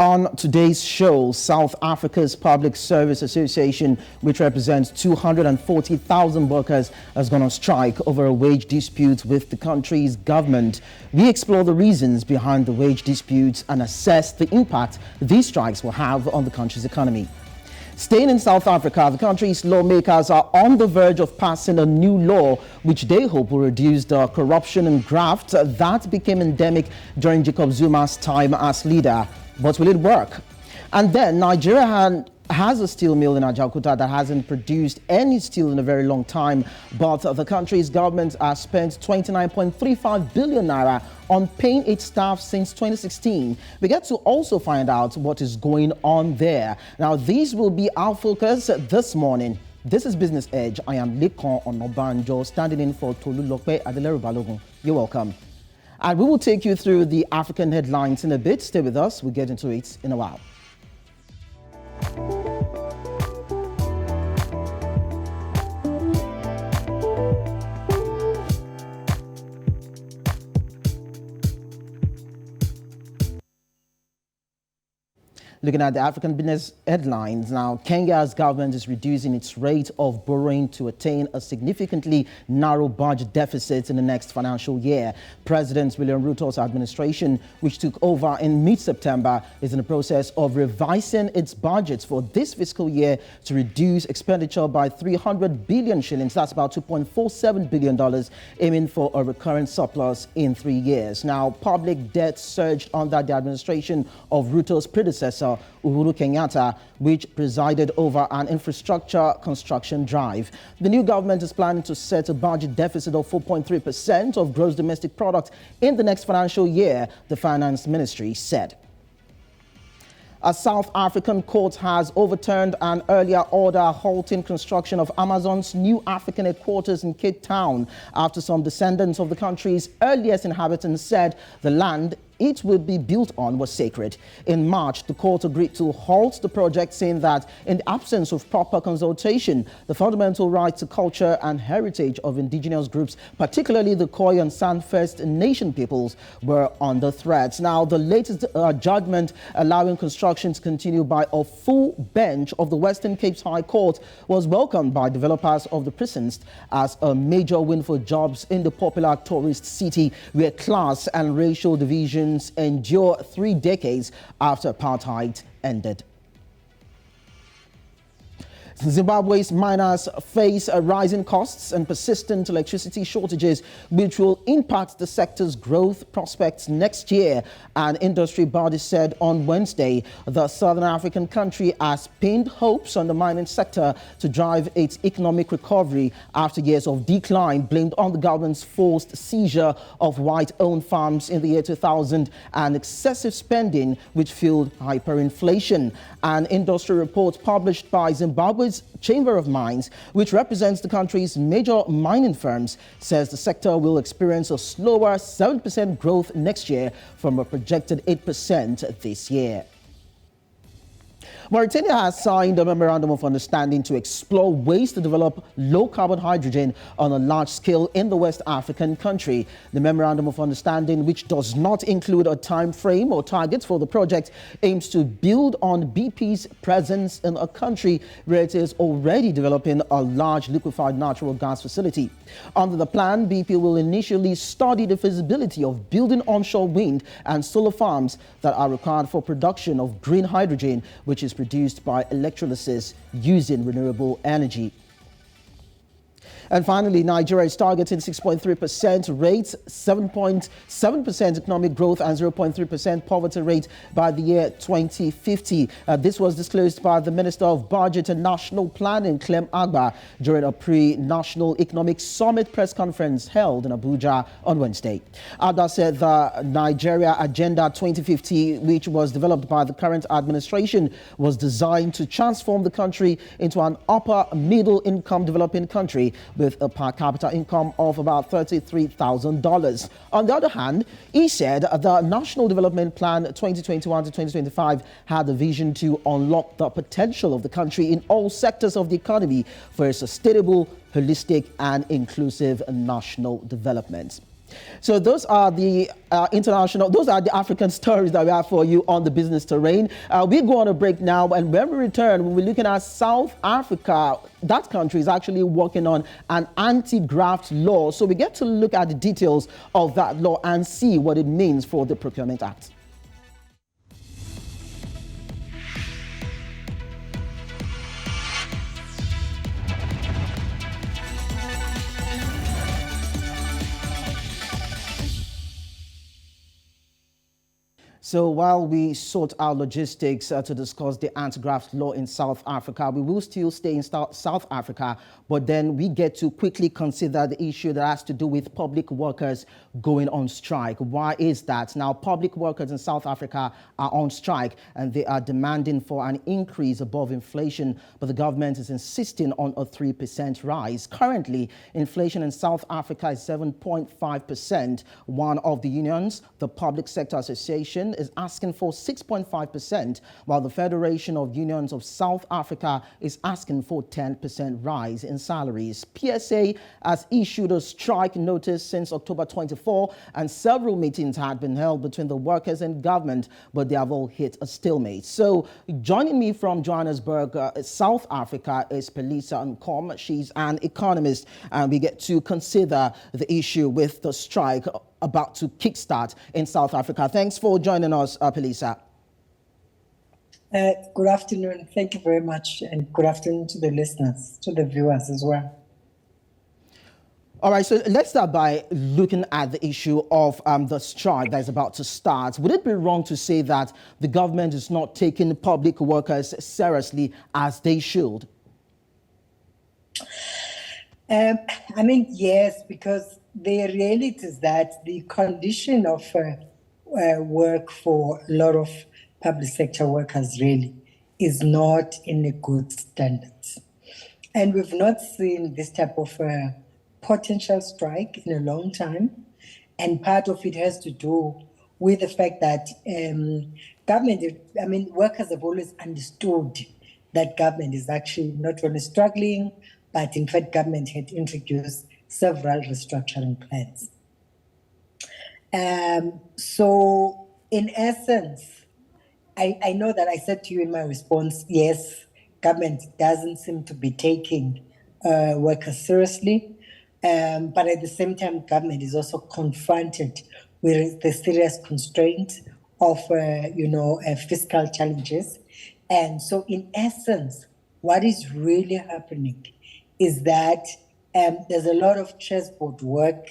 On today's show, South Africa's Public Service Association, which represents 240,000 workers, has gone on strike over a wage dispute with the country's government. We explore the reasons behind the wage disputes and assess the impact these strikes will have on the country's economy. Staying in South Africa, the country's lawmakers are on the verge of passing a new law which they hope will reduce the corruption and graft that became endemic during Jacob Zuma's time as leader. But will it work? And then Nigeria has a steel mill in Ajaokuta that hasn't produced any steel in a very long time, but the country's government has spent 29.35 billion naira on paying its staff since 2016. We get to also find out what is going on there. Now, these will be our focus this morning. This is Business Edge. I am Lekon Onobanjo, standing in for Tolulope Adeleru Balogun. You're welcome. And we will take you through the African headlines in a bit. Stay with us. We'll get into it in a while. Looking at the African business headlines now, Kenya's government is reducing its rate of borrowing to attain a significantly narrow budget deficit in the next financial year. President William Ruto's administration, which took over in mid-September, is in the process of revising its budget for this fiscal year to reduce expenditure by 300 billion shillings. That's about $2.47 billion, aiming for a recurrent surplus in 3 years. Now, public debt surged under the administration of Ruto's predecessor, Uhuru Kenyatta, which presided over an infrastructure construction drive. The new government is planning to set a budget deficit of 4.3% of gross domestic product in the next financial year, the finance ministry said. A South African court has overturned an earlier order halting construction of Amazon's new African headquarters in Cape Town after some descendants of the country's earliest inhabitants said the land it would be built on was sacred. In March, the court agreed to halt the project, saying that in the absence of proper consultation, the fundamental rights to culture and heritage of indigenous groups, particularly the Khoi and San First Nation peoples, were under threat. Now, the latest judgment allowing construction to continue by a full bench of the Western Cape's High Court was welcomed by developers of the precinct as a major win for jobs in the popular tourist city, where class and racial divisions endure 3 decades after apartheid ended. Zimbabwe's miners face rising costs and persistent electricity shortages, which will impact the sector's growth prospects next year. An industry body said on Wednesday the Southern African country has pinned hopes on the mining sector to drive its economic recovery after years of decline blamed on the government's forced seizure of white-owned farms in the year 2000 and excessive spending, which fueled hyperinflation. An industry report published by Zimbabwe's Chamber of Mines, which represents the country's major mining firms, says the sector will experience a slower 7% growth next year from a projected 8% this year. Mauritania has signed a memorandum of understanding to explore ways to develop low-carbon hydrogen on a large scale in the West African country. The memorandum of understanding, which does not include a time frame or targets for the project, aims to build on BP's presence in a country where it is already developing a large liquefied natural gas facility. Under the plan, BP will initially study the feasibility of building onshore wind and solar farms that are required for production of green hydrogen, which is produced by electrolysis using renewable energy. And finally, Nigeria is targeting 6.3% rate, 7.7% economic growth and 0.3% poverty rate by the year 2050. This was disclosed by the Minister of Budget and National Planning, Clem Agba, during a pre-national economic summit press conference held in Abuja on Wednesday. Agba said the Nigeria Agenda 2050, which was developed by the current administration, was designed to transform the country into an upper middle income developing country with a per capita income of about $33,000. On the other hand, he said the National Development Plan 2021 to 2025 had a vision to unlock the potential of the country in all sectors of the economy for a sustainable, holistic and inclusive national development. So those are the those are the African stories that we have for you on the business terrain. We go on a break now, and when we return, we'll be looking at South Africa. That country is actually working on an anti-graft law. So we get to look at the details of that law and see what it means for the Procurement Act. So while we sort out logistics to discuss the anti-graft law in South Africa, we will still stay in South Africa, but then we get to quickly consider the issue that has to do with public workers going on strike. Why is that? Now, public workers in South Africa are on strike and they are demanding for an increase above inflation, but the government is insisting on a 3% rise. Currently, inflation in South Africa is 7.5%. One of the unions, the Public Sector Association, is asking for 6.5%, while the Federation of Unions of South Africa is asking for 10% rise in salaries. PSA has issued a strike notice since October 24, and several meetings had been held between the workers and government, but they have all hit a stalemate. So joining me from Johannesburg, South Africa, is Philisa Nkom. She's an economist, and we get to consider the issue with the strike about to kickstart in South Africa. Thanks for joining us, Philisa. Good afternoon. Thank you very much. And good afternoon to the listeners, to the viewers as well. All right, so let's start by looking at the issue of the strike that is about to start. Would it be wrong to say that the government is not taking public workers seriously as they should? I mean, yes, because the reality is that the condition of work for a lot of public sector workers really is not in a good standards. And we've not seen this type of potential strike in a long time. And part of it has to do with the fact that workers have always understood that government is actually not only struggling, but in fact, government had introduced several restructuring plans. So in essence, I know that I said to you in my response, yes, government doesn't seem to be taking workers seriously, but at the same time, government is also confronted with the serious constraints of, fiscal challenges. And so in essence, what is really happening is that there's a lot of chessboard work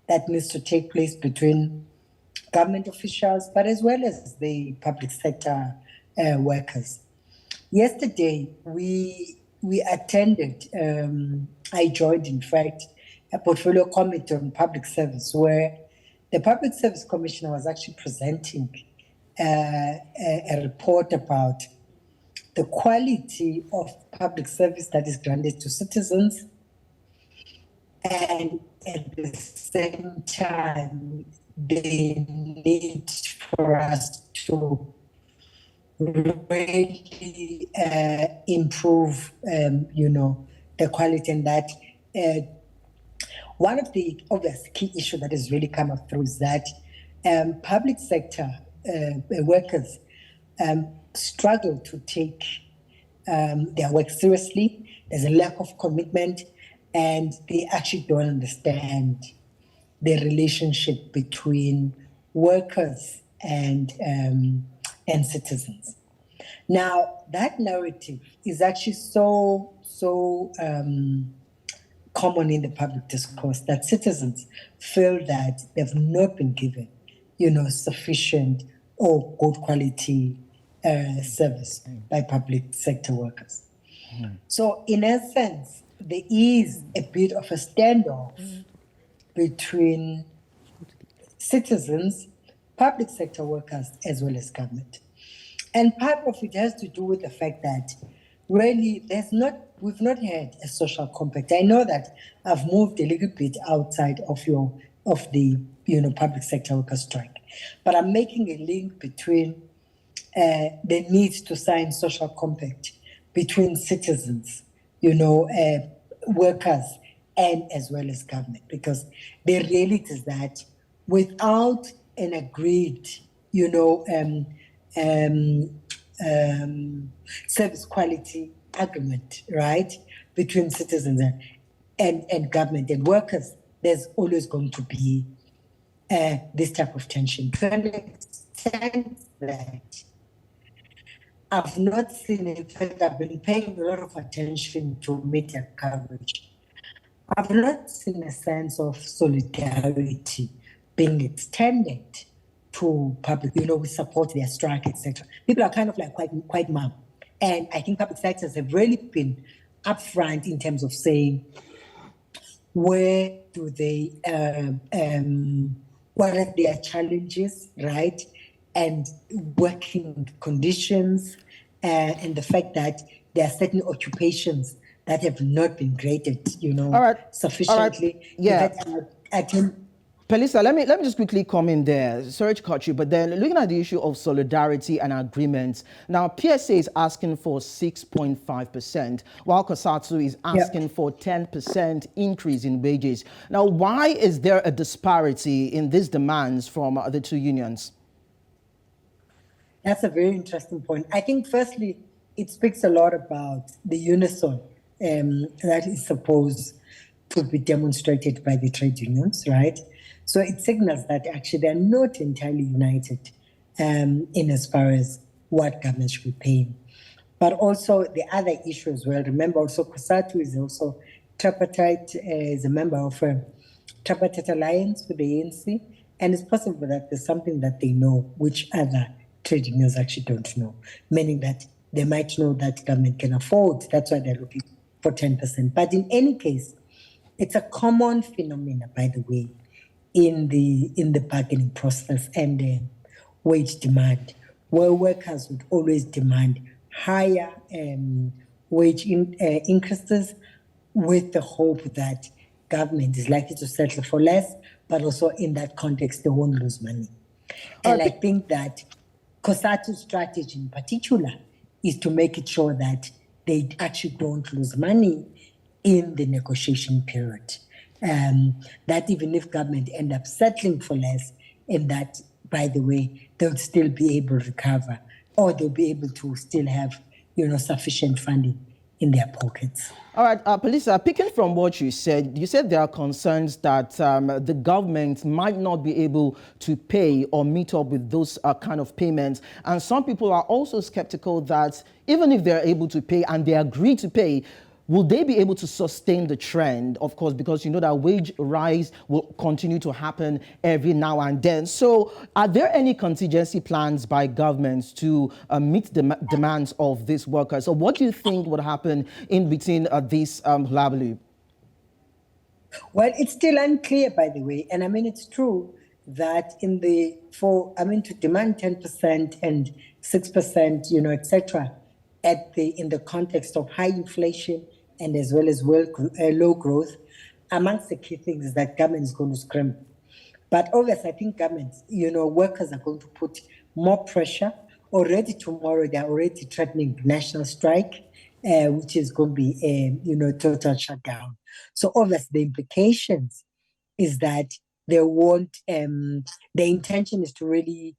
that needs to take place between government officials, but as well as the public sector workers. Yesterday, we attended, I joined, in fact, a portfolio committee on public service where the Public Service Commissioner was actually presenting a report about the quality of public service that is granted to citizens, and at the same time, the need for us to really improve, the quality, and that one of the obvious key issues that has really come up through is that public sector workers struggle to take their work seriously. There's a lack of commitment, and they actually don't understand the relationship between workers and citizens. Now, that narrative is actually so common in the public discourse that citizens feel that they've not been given, sufficient or good quality service by public sector workers. So in essence, there is a bit of a standoff between citizens, public sector workers, as well as government. And part of it has to do with the fact that really we've not had a social compact. I know that I've moved a little bit outside of the public sector worker strike, but I'm making a link between the need to sign social compact between citizens, workers, and as well as government, because the reality is that without an agreed, you know, service quality agreement, right, between citizens and government and workers, there's always going to be this type of tension. To an extent that I've not seen, in fact, I've been paying a lot of attention to media coverage. I've not seen a sense of solidarity being extended to public. You know, we support their strike, etc. People are kind of like quite mum, and I think public sectors have really been upfront in terms of saying where do they, what are their challenges, right, and working conditions, and the fact that there are certain occupations that have not been graded, you know, All right. sufficiently. Yeah. In fact, I can. Pelisa, let me just quickly come in there. Sorry to cut you, but then looking at the issue of solidarity and agreements, now PSA is asking for 6.5%, while COSATU is asking for 10% increase in wages. Now, why is there a disparity in these demands from the two unions? That's a very interesting point. I think, firstly, it speaks a lot about the unison that is supposed to be demonstrated by the trade unions, right? So it signals that actually they're not entirely united in as far as what government should be paying. But also the other issue as well, remember also COSATU is also tripartite, is a member of a tripartite alliance with the ANC, and it's possible that there's something that they know which other trade unions actually don't know, meaning that they might know that government can afford, that's why they're looking for 10%. But in any case, it's a common phenomenon, by the way, in the bargaining process and wage demand, where workers would always demand higher wage increases with the hope that government is likely to settle for less, but also in that context, they won't lose money. And I think that COSATU's strategy in particular is to make it sure that they actually don't lose money in the negotiation period. That even if government end up settling for less, and that, by the way, they'll still be able to recover, or they'll be able to still have, you know, sufficient funding in their pockets. All right, Pelisa, picking from what you said there are concerns that the government might not be able to pay or meet up with those kind of payments. And some people are also skeptical that even if they're able to pay and they agree to pay, will they be able to sustain the trend? Of course, because you know that wage rise will continue to happen every now and then. So are there any contingency plans by governments to meet the demands of these workers? So what do you think would happen in between this label? Well, it's still unclear, by the way. And I mean, it's true that to demand 10% and 6%, you know, etc., in the context of high inflation and as well as low growth, amongst the key things is that government is going to scrimp. But obviously, I think governments, you know, workers are going to put more pressure. Already tomorrow, they're already threatening national strike, which is going to be, total shutdown. So obviously, the implications is that they won't, the intention is to really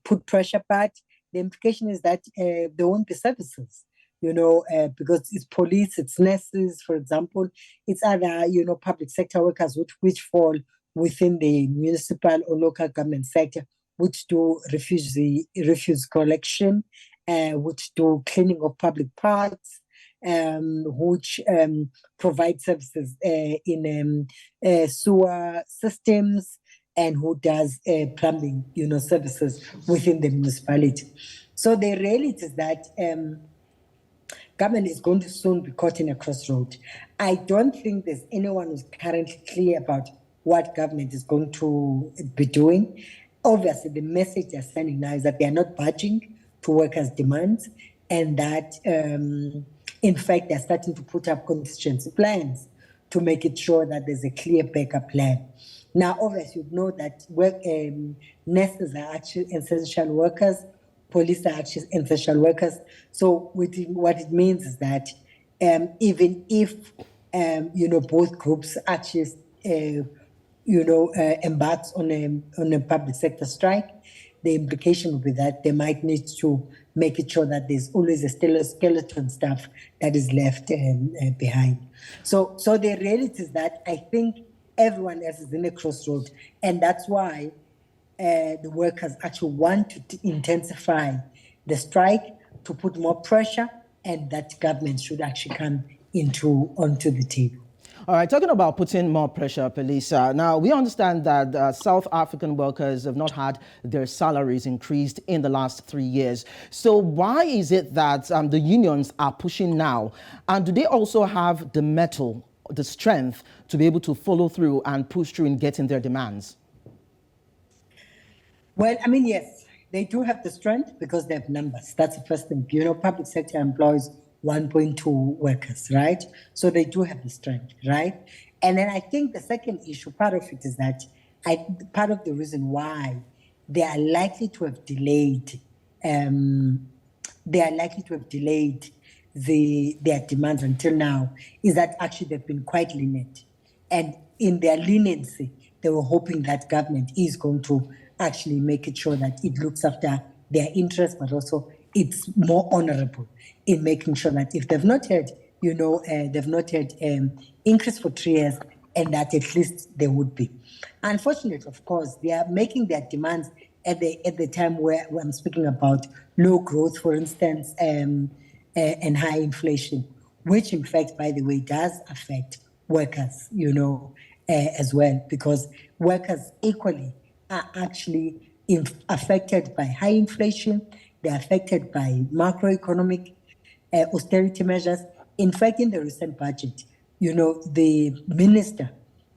put pressure, but the implication is that there won't be services, you know, because it's police, it's nurses, for example, it's other, you know, public sector workers which fall within the municipal or local government sector, which do refuse collection, which do cleaning of public parks, which provide services in sewer systems, and who does plumbing, you know, services within the municipality. So the reality is that government is going to soon be caught in a crossroad. I don't think there's anyone who's currently clear about what government is going to be doing. Obviously, the message they're sending now is that they are not budging to workers' demands, and that, in fact, they're starting to put up contingency plans to make it sure that there's a clear backup plan. Now, obviously, you know that nurses are actually essential workers, police are actually essential workers. So what it means is that even if, both groups actually, embarks on a public sector strike, the implication would be that they might need to make it sure that there's always a skeleton staff that is left behind. So the reality is that I think everyone else is in a crossroad, and that's why the workers actually want to intensify the strike to put more pressure, and that government should actually come onto the table. All right, talking about putting more pressure, Pelisa. Now, we understand that South African workers have not had their salaries increased in the last 3 years. So why is it that the unions are pushing now? And do they also have the mettle, the strength to be able to follow through and push through in getting their demands? Well, I mean, yes, they do have the strength because they have numbers. That's the first thing. Public sector employs 1.2 workers, right? So they do have the strength, right? And then I think the second issue, part of it is that part of the reason why they are likely to have delayed, their demands until now is that actually they've been quite lenient. And in their leniency, they were hoping that government is going to actually make it sure that it looks after their interests, but also it's more honorable in making sure that if they've not had, increase for 3 years, and that at least they would be. Unfortunately, of course, they are making their demands at the time where I'm speaking about low growth, for instance, and high inflation, which in fact, by the way, does affect workers, as well, because workers equally are actually affected by high inflation. They're affected by macroeconomic austerity measures. In fact, in the recent budget, the Minister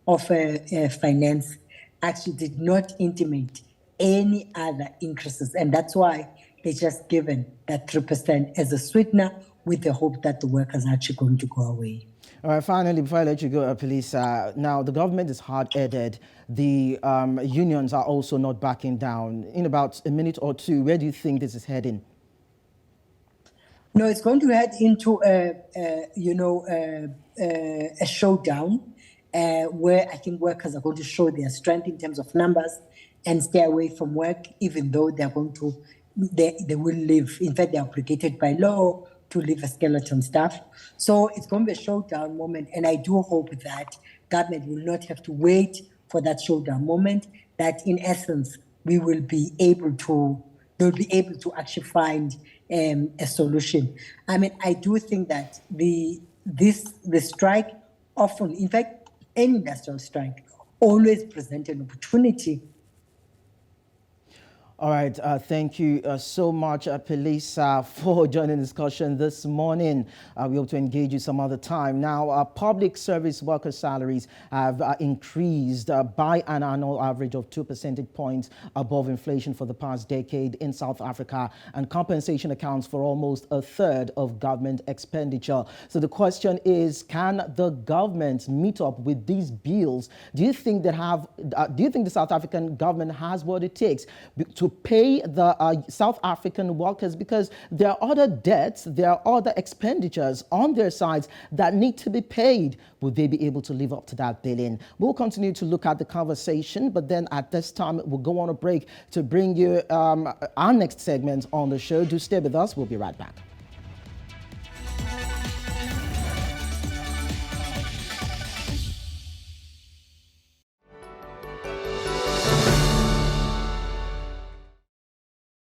of Finance actually did not intimate any other increases. And that's why they just given that 3% as a sweetener with the hope that the workers are actually going to go away. All right, finally, before I let you go, Pelisa, now the government is hard-headed. The unions are also not backing down. In about a minute or two, where do you think this is heading? No, it's going to head into a showdown where I think workers are going to show their strength in terms of numbers and stay away from work, even though they will leave. In fact, they're obligated by law to leave a skeleton staff. So it's going to be a showdown moment. And I do hope that government will not have to wait for that showdown moment, that in essence, they'll be able to actually find a solution. I mean, I do think that the strike often, in fact, any industrial strike always presents an opportunity. All right, thank you so much, Pelisa, for joining the discussion this morning. We hope to engage you some other time. Now, public service worker salaries have increased by an annual average of 2 percentage points above inflation for the past decade in South Africa, and compensation accounts for almost a third of government expenditure. So the question is, can the government meet up with these bills? Do you think the South African government has what it takes to pay the South African workers, because there are other debts, there are other expenditures on their sides that need to be paid? Will they be able to live up to that billing? We'll continue to look at the conversation, but then at this time, we'll go on a break to bring you our next segment on the show. Do stay with us. We'll be right back.